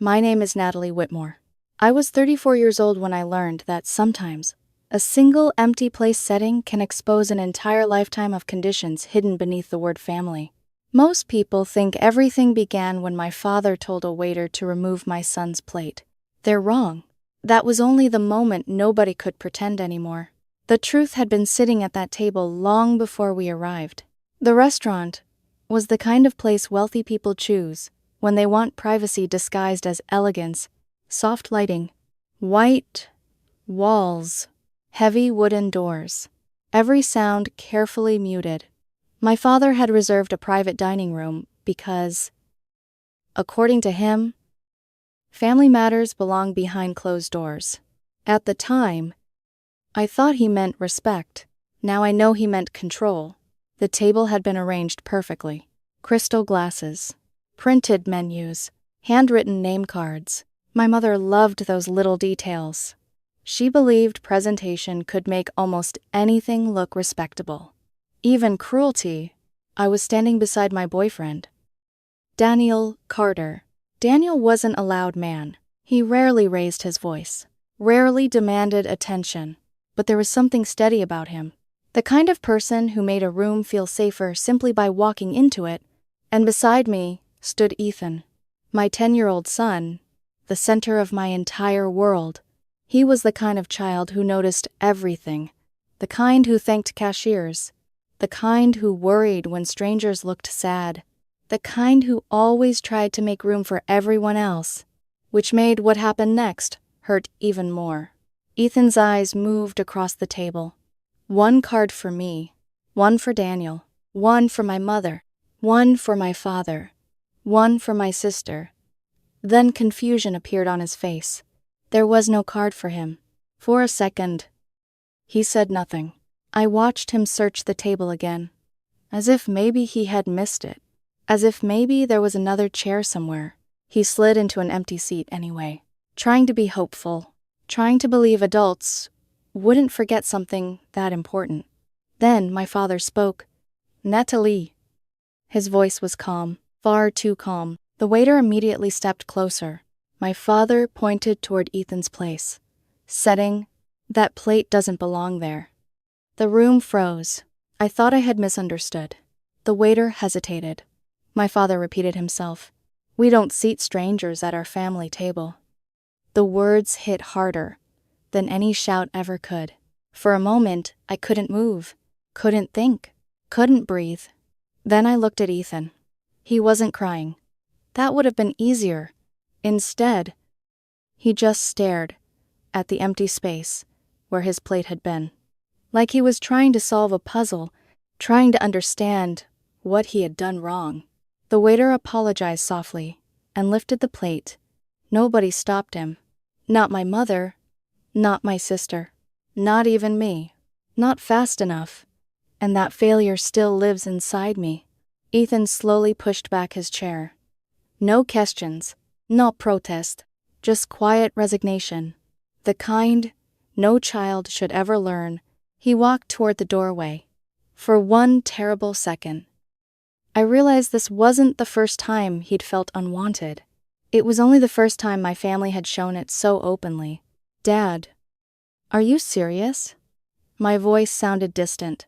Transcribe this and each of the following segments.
My name is Natalie Whitmore. I was 34 years old when I learned that sometimes a single empty place setting can expose an entire lifetime of conditions hidden beneath the word family. Most people think everything began when my father told a waiter to remove my son's plate. They're wrong. That was only the moment nobody could pretend anymore. The truth had been sitting at that table long before we arrived. The restaurant was the kind of place wealthy people choose when they want privacy disguised as elegance, soft lighting, white walls, heavy wooden doors, every sound carefully muted. My father had reserved a private dining room because, according to him, family matters belong behind closed doors. At the time, I thought he meant respect. Now I know he meant control. The table had been arranged perfectly. Crystal glasses, printed menus, handwritten name cards. My mother loved those little details. She believed presentation could make almost anything look respectable. Even cruelty. I was standing beside my boyfriend, Daniel Carter. Daniel wasn't a loud man. He rarely raised his voice, rarely demanded attention, but there was something steady about him. The kind of person who made a room feel safer simply by walking into it. And beside me stood Ethan, my 10-year-old son, the center of my entire world. He was the kind of child who noticed everything, the kind who thanked cashiers, the kind who worried when strangers looked sad, the kind who always tried to make room for everyone else, which made what happened next hurt even more. Ethan's eyes moved across the table. One card for me, one for Daniel, one for my mother, one for my father, one for my sister. Then confusion appeared on his face. There was no card for him. For a second, he said nothing. I watched him search the table again, as if maybe he had missed it, as if maybe there was another chair somewhere. He slid into an empty seat anyway, trying to be hopeful, trying to believe adults wouldn't forget something that important. Then my father spoke. "Natalie." His voice was calm, far too calm. The waiter immediately stepped closer. My father pointed toward Ethan's place, setting, "That plate doesn't belong there." The room froze. I thought I had misunderstood. The waiter hesitated. My father repeated himself. "We don't seat strangers at our family table." The words hit harder than any shout ever could. For a moment, I couldn't move, couldn't think, couldn't breathe. Then I looked at Ethan. He wasn't crying. That would have been easier. Instead, he just stared at the empty space where his plate had been, like he was trying to solve a puzzle, trying to understand what he had done wrong. The waiter apologized softly and lifted the plate. Nobody stopped him. Not my mother, not my sister, not even me. Not fast enough. And that failure still lives inside me. Ethan slowly pushed back his chair. No questions, no protest, just quiet resignation. The kind no child should ever learn. He walked toward the doorway. For one terrible second, I realized this wasn't the first time he'd felt unwanted. It was only the first time my family had shown it so openly. "Dad, are you serious?" My voice sounded distant.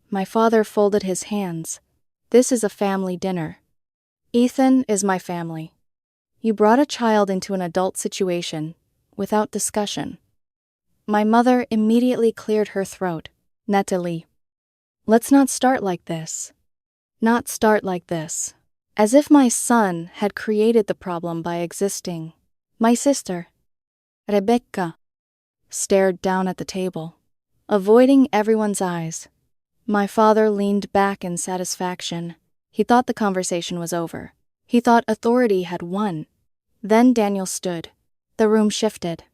My father folded his hands. "This is a family dinner. Ethan is my family. You brought a child into an adult situation without discussion." My mother immediately cleared her throat. "Natalie, let's not start like this. Not start like this." As if my son had created the problem by existing. My sister, Rebecca, stared down at the table, avoiding everyone's eyes. My father leaned back in satisfaction. He thought the conversation was over. He thought authority had won. Then Daniel stood. The room shifted.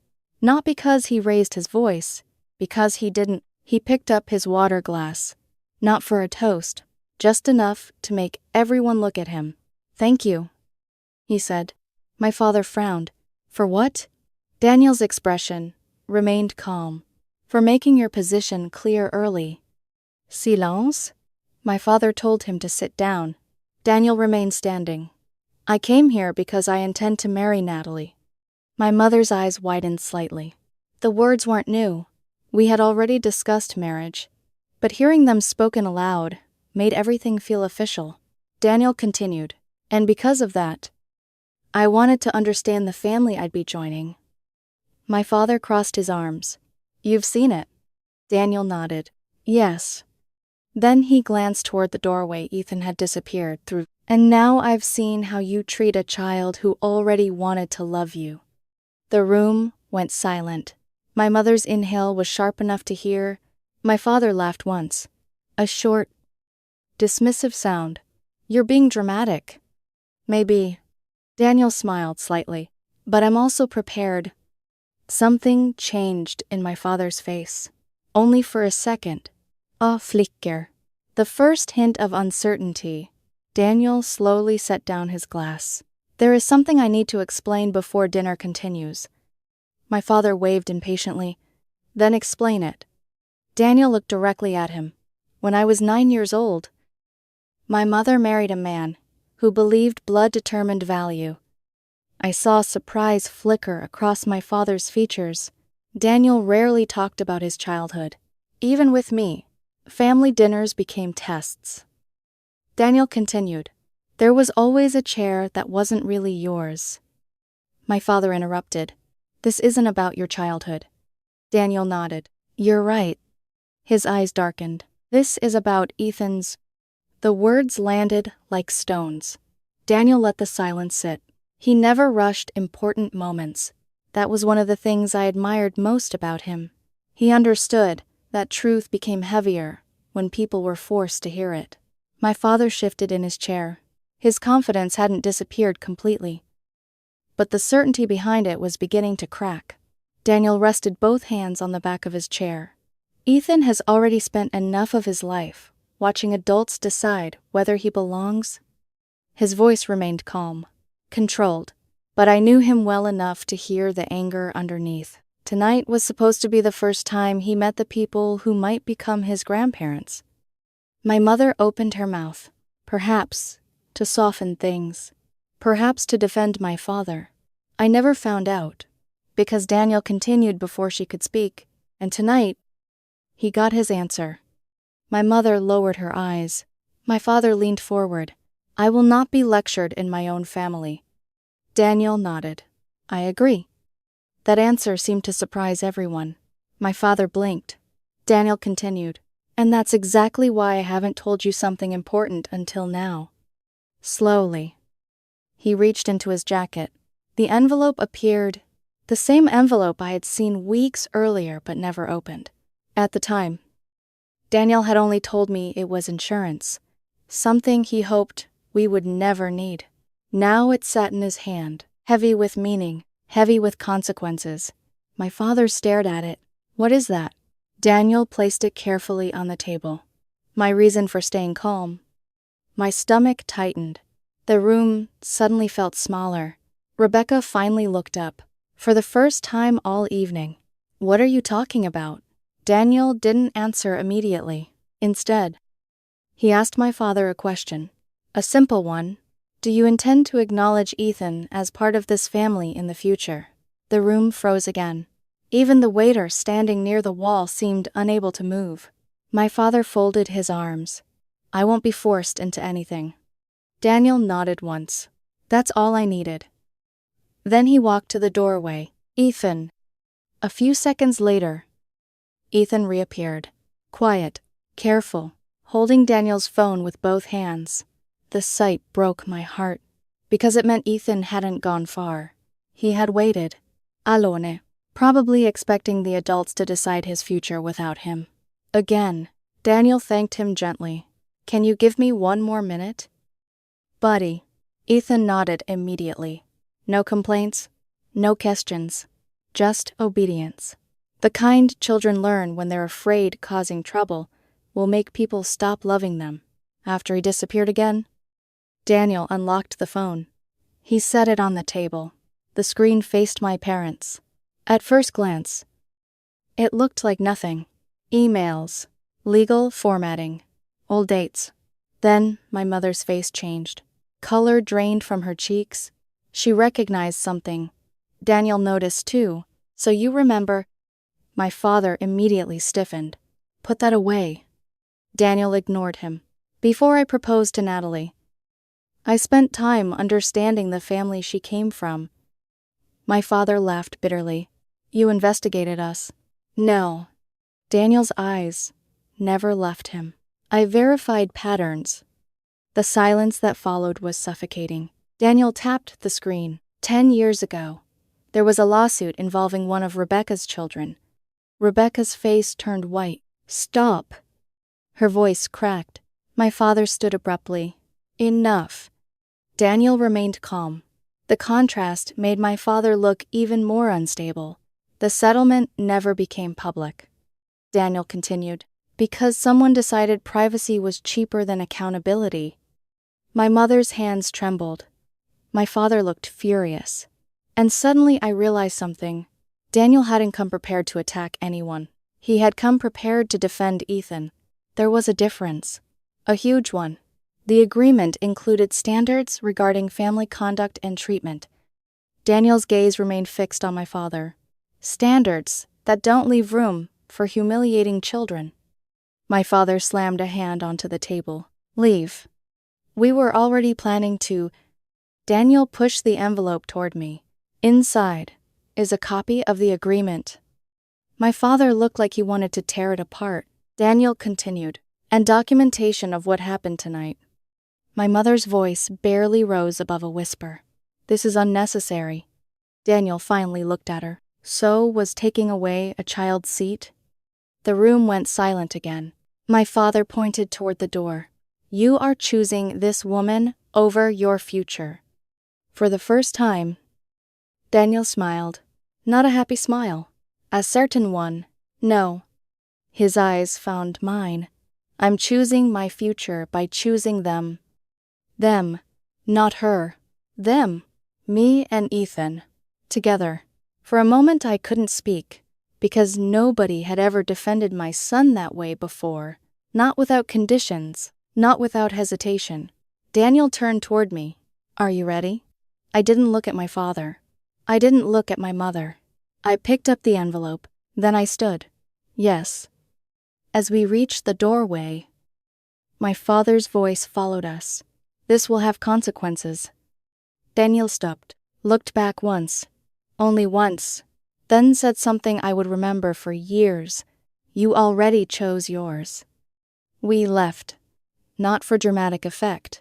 Not because he raised his voice, because he didn't. He picked up his water glass. Not for a toast, just enough to make everyone look at him. "Thank you," he said. My father frowned. "For what?" Daniel's expression remained calm. "For making your position clear early." "Silence?" My father told him to sit down. Daniel remained standing. I came here because I intend to marry Natalie. My mother's eyes widened slightly. The words weren't new. We had already discussed marriage, but hearing them spoken aloud made everything feel official. Daniel continued, and because of that, I wanted to understand the family I'd be joining. My father crossed his arms. You've seen it? Daniel nodded. Yes. Then he glanced toward the doorway Ethan had disappeared through. And now I've seen how you treat a child who already wanted to love you. The room went silent. My mother's inhale was sharp enough to hear. My father laughed once. A short, dismissive sound. You're being dramatic. Maybe. Daniel smiled slightly. But I'm also prepared. Something changed in my father's face. Only for a second. A flicker. The first hint of uncertainty. Daniel slowly set down his glass. There is something I need to explain before dinner continues. My father waved impatiently. Then explain it. Daniel looked directly at him. When I was 9 years old, my mother married a man who believed blood determined value. I saw surprise flicker across my father's features. Daniel rarely talked about his childhood. Even with me, family dinners became tests. Daniel continued, there was always a chair that wasn't really yours. My father interrupted, this isn't about your childhood. Daniel nodded, you're right. His eyes darkened. This is about Ethan's. The words landed like stones. Daniel let the silence sit. He never rushed important moments. That was one of the things I admired most about him. He understood that truth became heavier when people were forced to hear it. My father shifted in his chair. His confidence hadn't disappeared completely, but the certainty behind it was beginning to crack. Daniel rested both hands on the back of his chair. Ethan has already spent enough of his life watching adults decide whether he belongs. His voice remained calm, controlled, but I knew him well enough to hear the anger underneath. Tonight was supposed to be the first time he met the people who might become his grandparents. My mother opened her mouth, perhaps to soften things, perhaps to defend my father. I never found out, because Daniel continued before she could speak, and tonight, he got his answer. My mother lowered her eyes. My father leaned forward. I will not be lectured in my own family. Daniel nodded. I agree. That answer seemed to surprise everyone. My father blinked. Daniel continued. And that's exactly why I haven't told you something important until now. Slowly, he reached into his jacket. The envelope appeared, the same envelope I had seen weeks earlier but never opened. At the time, Daniel had only told me it was insurance, something he hoped we would never need. Now it sat in his hand, heavy with meaning, heavy with consequences. My father stared at it. What is that? Daniel placed it carefully on the table. My reason for staying calm. My stomach tightened. The room suddenly felt smaller. Rebecca finally looked up. For the first time all evening. What are you talking about? Daniel didn't answer immediately. Instead, he asked my father a question. A simple one. Do you intend to acknowledge Ethan as part of this family in the future? The room froze again. Even the waiter standing near the wall seemed unable to move. My father folded his arms. I won't be forced into anything. Daniel nodded once. That's all I needed. Then he walked to the doorway. Ethan. A few seconds later, Ethan reappeared. Quiet, careful, holding Daniel's phone with both hands. The sight broke my heart, because it meant Ethan hadn't gone far. He had waited. Alone. Probably expecting the adults to decide his future without him. Again, Daniel thanked him gently. Can you give me one more minute? Buddy. Ethan nodded immediately. No complaints, no questions, just obedience. The kind children learn when they're afraid causing trouble will make people stop loving them. After he disappeared again, Daniel unlocked the phone. He set it on the table. The screen faced my parents. At first glance, it looked like nothing. Emails, legal formatting, old dates. Then my mother's face changed. Color drained from her cheeks. She recognized something. Daniel noticed too. So you remember? My father immediately stiffened. Put that away. Daniel ignored him. Before I proposed to Natalie, I spent time understanding the family she came from. My father laughed bitterly. You investigated us. No. Daniel's eyes never left him. I verified patterns. The silence that followed was suffocating. Daniel tapped the screen. 10 years ago, there was a lawsuit involving one of Rebecca's children. Rebecca's face turned white. Stop. Her voice cracked. My father stood abruptly. Enough. Daniel remained calm. The contrast made my father look even more unstable. The settlement never became public. Daniel continued. Because someone decided privacy was cheaper than accountability. My mother's hands trembled. My father looked furious. And suddenly I realized something. Daniel hadn't come prepared to attack anyone. He had come prepared to defend Ethan. There was a difference. A huge one. The agreement included standards regarding family conduct and treatment. Daniel's gaze remained fixed on my father. Standards that don't leave room for humiliating children. My father slammed a hand onto the table. Leave. We were already planning to. Daniel pushed the envelope toward me. Inside is a copy of the agreement. My father looked like he wanted to tear it apart. Daniel continued. And documentation of what happened tonight. My mother's voice barely rose above a whisper. This is unnecessary. Daniel finally looked at her. So was taking away a child's seat? The room went silent again. My father pointed toward the door. You are choosing this woman over your future. For the first time, Daniel smiled. Not a happy smile. A certain one. No. His eyes found mine. I'm choosing my future by choosing them. Them. Not her. Them. Me and Ethan. Together. For a moment I couldn't speak, because nobody had ever defended my son that way before. Not without conditions. Not without hesitation. Daniel turned toward me. Are you ready? I didn't look at my father. I didn't look at my mother. I picked up the envelope. Then I stood. Yes. As we reached the doorway, my father's voice followed us. This will have consequences. Daniel stopped, looked back once, only once, then said something I would remember for years. You already chose yours. We left. Not for dramatic effect.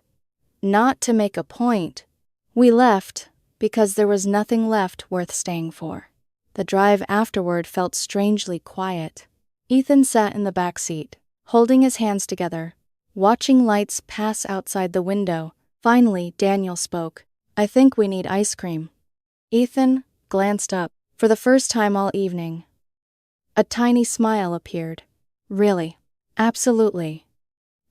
Not to make a point. We left because there was nothing left worth staying for. The drive afterward felt strangely quiet. Ethan sat in the back seat, holding his hands together, watching lights pass outside the window. Finally, Daniel spoke. I think we need ice cream. Ethan glanced up. For the first time all evening, a tiny smile appeared. Really? Absolutely.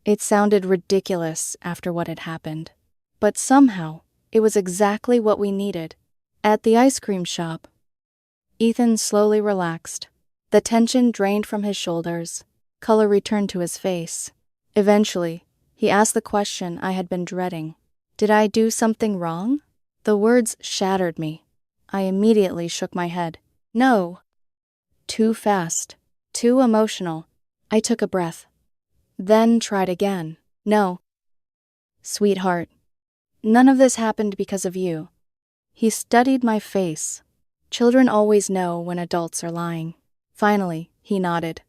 It sounded ridiculous after what had happened. But somehow, it was exactly what we needed. At the ice cream shop, Ethan slowly relaxed. The tension drained from his shoulders. Color returned to his face. Eventually, he asked the question I had been dreading. Did I do something wrong? The words shattered me. I immediately shook my head. No. Too fast. Too emotional. I took a breath. Then tried again. No. Sweetheart, none of this happened because of you. He studied my face. Children always know when adults are lying. Finally, he nodded.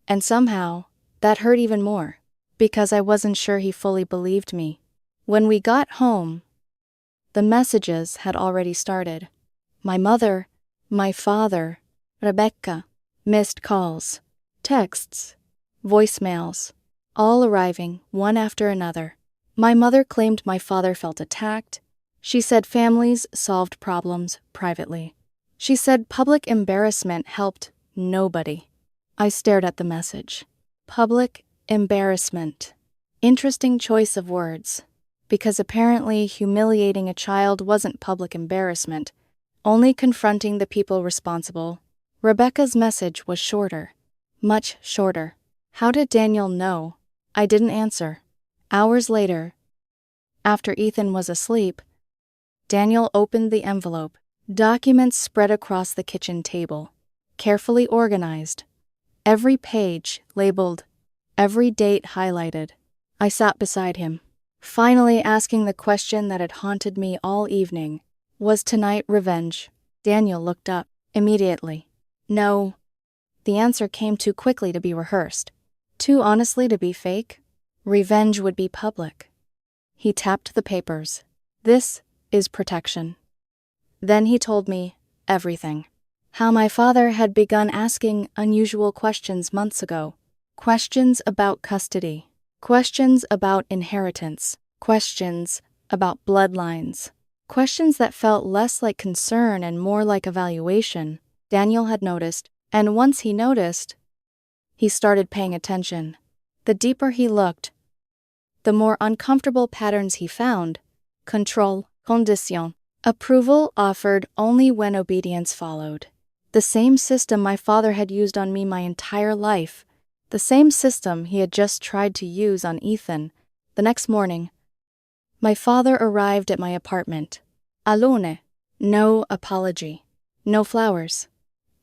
And somehow, that hurt even more, because I wasn't sure he fully believed me. When we got home, the messages had already started. My mother, my father, Rebecca, missed calls, texts, voicemails, all arriving one after another. My mother claimed my father felt attacked. She said families solved problems privately. She said public embarrassment helped nobody. I stared at the message. Public embarrassment. Interesting choice of words, because apparently humiliating a child wasn't public embarrassment, only confronting the people responsible. Rebecca's message was shorter, much shorter. How did Daniel know? I didn't answer. Hours later, After Ethan was asleep, Daniel opened the envelope. Documents spread across the kitchen table, carefully organized, every page labeled, every date highlighted. I sat beside him, finally asking the question that had haunted me all evening. Was tonight revenge? Daniel looked up immediately. No. The answer came too quickly to be rehearsed, too honestly to be fake. Revenge would be public. He tapped the papers. This is protection. Then he told me everything. How my father had begun asking unusual questions months ago. Questions about custody. Questions about inheritance. Questions about bloodlines. Questions that felt less like concern and more like evaluation. Daniel had noticed, and once he noticed, he started paying attention. The deeper he looked, the more uncomfortable patterns he found. Control, condition. Approval offered only when obedience followed. The same system my father had used on me my entire life. The same system he had just tried to use on Ethan. The next morning, my father arrived at my apartment. Alone. No apology. No flowers.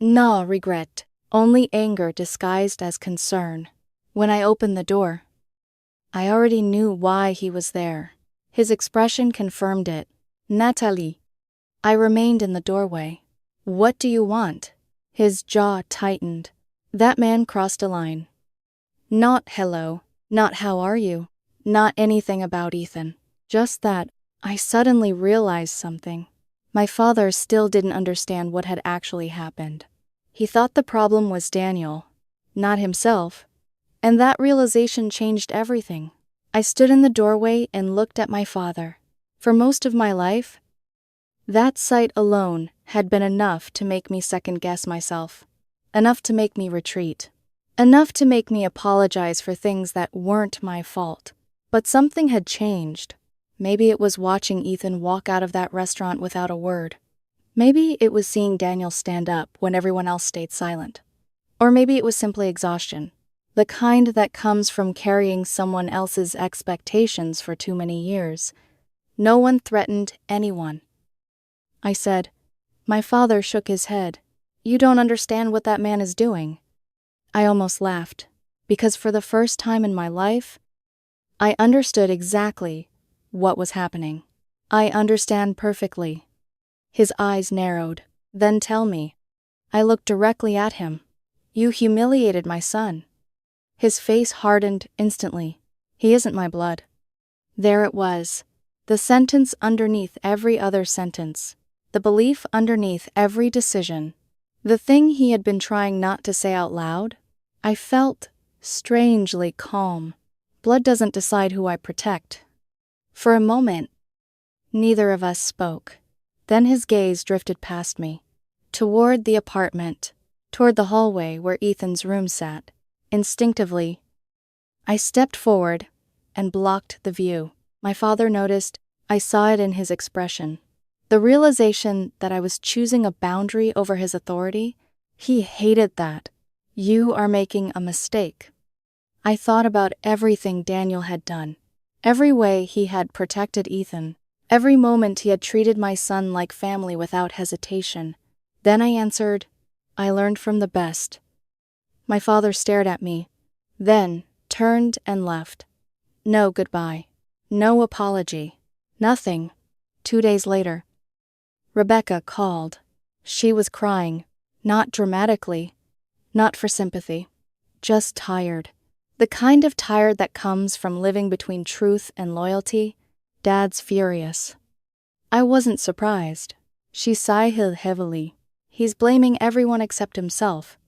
No regret. Only anger disguised as concern. When I opened the door, I already knew why he was there. His expression confirmed it. Natalie. I remained in the doorway. What do you want? His jaw tightened. That man crossed a line. Not hello, not how are you, not anything about Ethan. Just that, I suddenly realized something. My father still didn't understand what had actually happened. He thought the problem was Daniel, not himself, and that realization changed everything. I stood in the doorway and looked at my father. For most of my life, that sight alone had been enough to make me second-guess myself, enough to make me retreat, enough to make me apologize for things that weren't my fault. But something had changed. Maybe it was watching Ethan walk out of that restaurant without a word. Maybe it was seeing Daniel stand up when everyone else stayed silent. Or maybe it was simply exhaustion, the kind that comes from carrying someone else's expectations for too many years. No one threatened anyone. I said. My father shook his head. You don't understand what that man is doing. I almost laughed, because for the first time in my life, I understood exactly what was happening. I understand perfectly. His eyes narrowed. Then tell me. I looked directly at him. You humiliated my son. His face hardened instantly. He isn't my blood. There it was. The sentence underneath every other sentence. The belief underneath every decision. The thing he had been trying not to say out loud. I felt strangely calm. Blood doesn't decide who I protect. For a moment, neither of us spoke. Then his gaze drifted past me, toward the apartment, toward the hallway where Ethan's room sat. Instinctively, I stepped forward and blocked the view. My father noticed. I saw it in his expression. The realization that I was choosing a boundary over his authority. He hated that. You are making a mistake. I thought about everything Daniel had done, every way he had protected Ethan, every moment he had treated my son like family without hesitation. Then I answered, I learned from the best. My father stared at me, then turned and left. No goodbye, no apology, nothing. 2 days later, Rebecca called. She was crying, not dramatically, not for sympathy, just tired. The kind of tired that comes from living between truth and loyalty. Dad's furious. I wasn't surprised. She sighed heavily. He's blaming everyone except himself.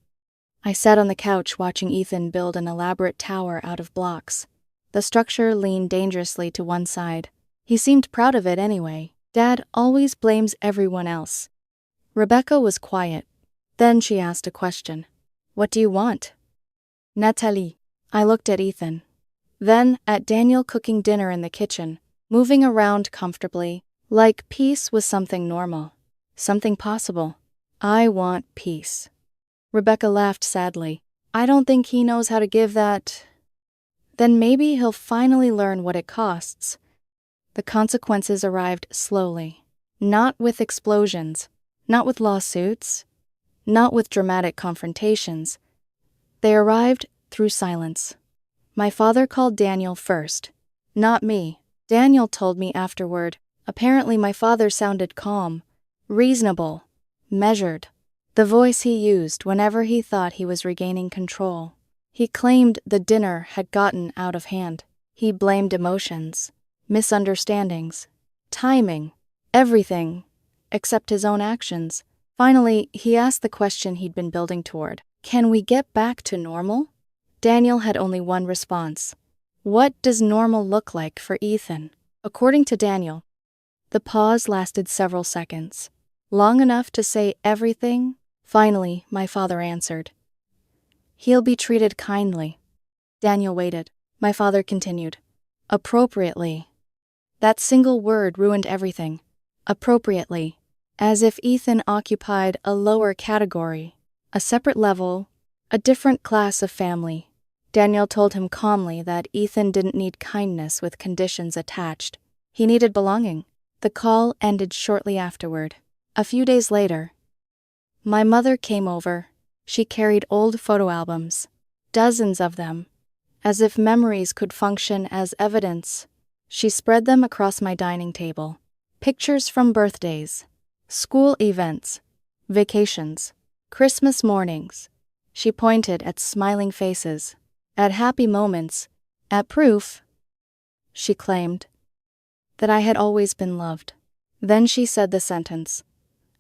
I sat on the couch watching Ethan build an elaborate tower out of blocks. The structure leaned dangerously to one side. He seemed proud of it anyway. Dad always blames everyone else. Rebecca was quiet. Then she asked a question. What do you want? Natalie. I looked at Ethan. Then at Daniel cooking dinner in the kitchen, moving around comfortably, like peace was something normal, something possible. I want peace. Rebecca laughed sadly. I don't think he knows how to give that. Then maybe he'll finally learn what it costs. The consequences arrived slowly. Not with explosions, not with lawsuits, not with dramatic confrontations. They arrived through silence. My father called Daniel first, not me. Daniel told me afterward. Apparently my father sounded calm, reasonable, measured. The voice he used whenever he thought he was regaining control. He claimed the dinner had gotten out of hand. He blamed emotions, misunderstandings, timing, everything except his own actions. Finally, he asked the question he'd been building toward. Can we get back to normal? Daniel had only one response. What does normal look like for Ethan? According to Daniel, the pause lasted several seconds, long enough to say everything. Finally, my father answered. He'll be treated kindly. Daniel waited. My father continued. Appropriately. That single word ruined everything. Appropriately. As if Ethan occupied a lower category, a separate level, a different class of family. Daniel told him calmly that Ethan didn't need kindness with conditions attached. He needed belonging. The call ended shortly afterward. A few days later, my mother came over. She carried old photo albums, dozens of them, as if memories could function as evidence. She spread them across my dining table. Pictures from birthdays, school events, vacations, Christmas mornings. She pointed at smiling faces, at happy moments, at proof, she claimed, that I had always been loved. Then she said the sentence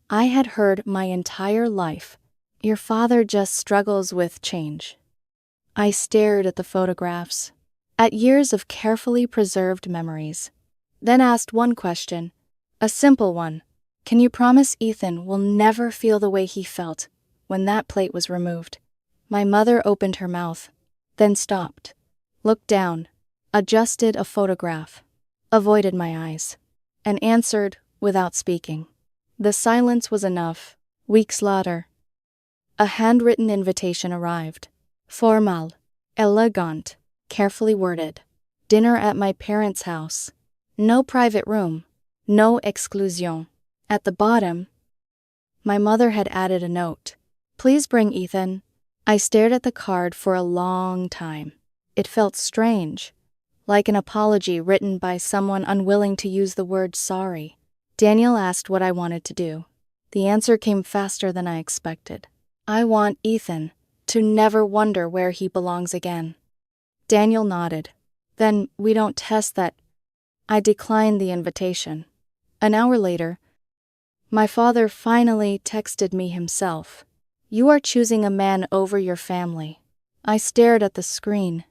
I had heard my entire life. Your father just struggles with change. I stared at the photographs, at years of carefully preserved memories, then asked one question, a simple one. Can you promise Ethan will never feel the way he felt when that plate was removed? My mother opened her mouth, then stopped, looked down, adjusted a photograph, avoided my eyes, and answered without speaking. The silence was enough. Weeks later, a handwritten invitation arrived. Formal, elegant, carefully worded. Dinner at my parents' house. No private room. No exclusion. At the bottom, my mother had added a note. Please bring Ethan. I stared at the card for a long time. It felt strange, like an apology written by someone unwilling to use the word sorry. Daniel asked what I wanted to do. The answer came faster than I expected. I want Ethan to never wonder where he belongs again. Daniel nodded. Then we don't test that. I declined the invitation. An hour later, my father finally texted me himself. You are choosing a man over your family. I stared at the screen,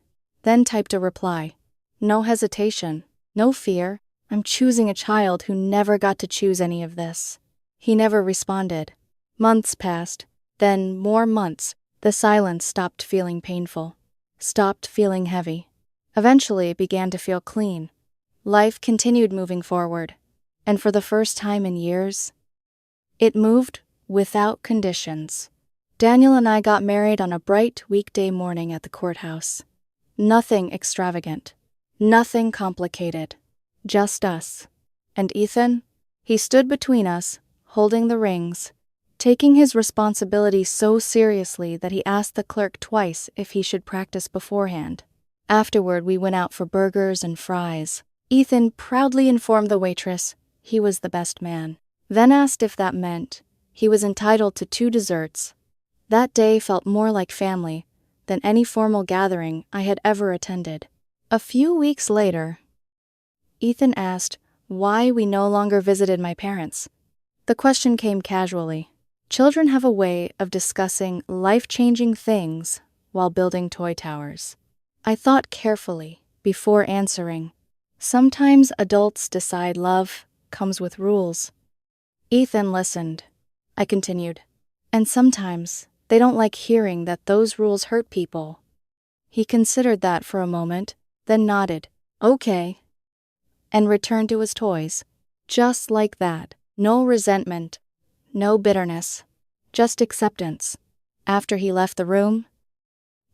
then typed a reply. No hesitation, no fear. I'm choosing a child who never got to choose any of this. He never responded. Months passed, then more months. The silence stopped feeling painful, stopped feeling heavy. Eventually it began to feel clean. Life continued moving forward, and for the first time in years, it moved without conditions. Daniel and I got married on a bright weekday morning at the courthouse. Nothing extravagant, nothing complicated, just us. And Ethan? He stood between us, holding the rings, taking his responsibility so seriously that he asked the clerk twice if he should practice beforehand. Afterward, we went out for burgers and fries. Ethan proudly informed the waitress he was the best man, then asked if that meant he was entitled to 2 desserts. That day felt more like family than any formal gathering I had ever attended. A few weeks later, Ethan asked why we no longer visited my parents. The question came casually. Children have a way of discussing life-changing things while building toy towers. I thought carefully before answering. Sometimes adults decide love comes with rules. Ethan listened. I continued. And sometimes they don't like hearing that those rules hurt people. He considered that for a moment, then nodded. Okay. And returned to his toys. Just like that. No resentment. No bitterness. Just acceptance. After he left the room,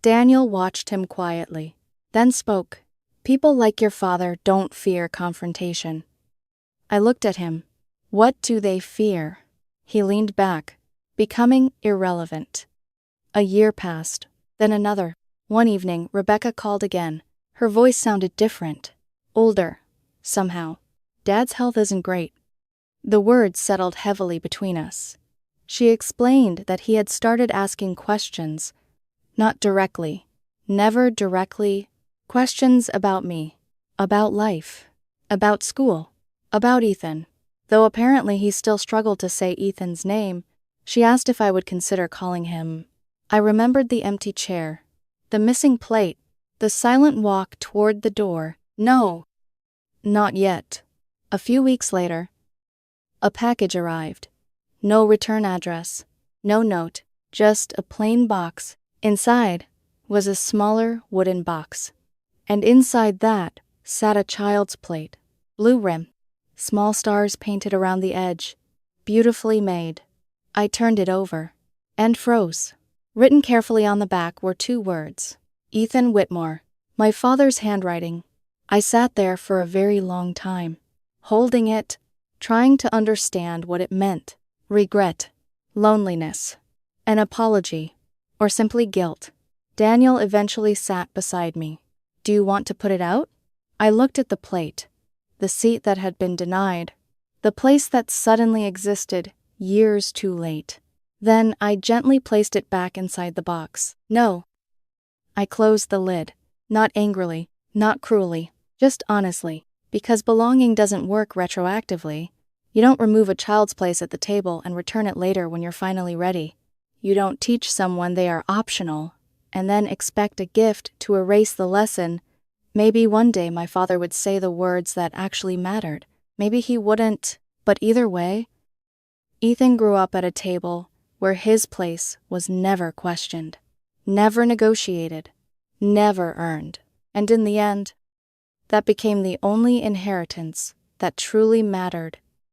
Daniel watched him quietly, then spoke. People like your father don't fear confrontation. I looked at him. What do they fear? He leaned back, becoming irrelevant. A year passed, then another. One evening, Rebecca called again. Her voice sounded different. Older, somehow. Dad's health isn't great. The words settled heavily between us. She explained that he had started asking questions. Not directly. Never directly. Questions about me. About life. About school. About Ethan. Though apparently he still struggled to say Ethan's name, she asked if I would consider calling him. I remembered the empty chair, the missing plate, the silent walk toward the door. No. Not yet. A few weeks later, a package arrived. No return address, no note, just a plain box. Inside was a smaller wooden box. And inside that sat a child's plate. Blue rim. Small stars painted around the edge. Beautifully made. I turned it over. And froze. Written carefully on the back were 2 words. Ethan Whitmore. My father's handwriting. I sat there for a very long time, holding it, trying to understand what it meant. Regret. Loneliness. An apology. Or simply guilt. Daniel eventually sat beside me. Do you want to put it out? I looked at the plate. The seat that had been denied. The place that suddenly existed, years too late. Then I gently placed it back inside the box. No. I closed the lid. Not angrily, not cruelly, just honestly. Because belonging doesn't work retroactively. You don't remove a child's place at the table and return it later when you're finally ready. You don't teach someone they are optional, and then expect a gift to erase the lesson. Maybe one day my father would say the words that actually mattered. Maybe he wouldn't, but either way, Ethan grew up at a table where his place was never questioned, never negotiated, never earned. And in the end, that became the only inheritance that truly mattered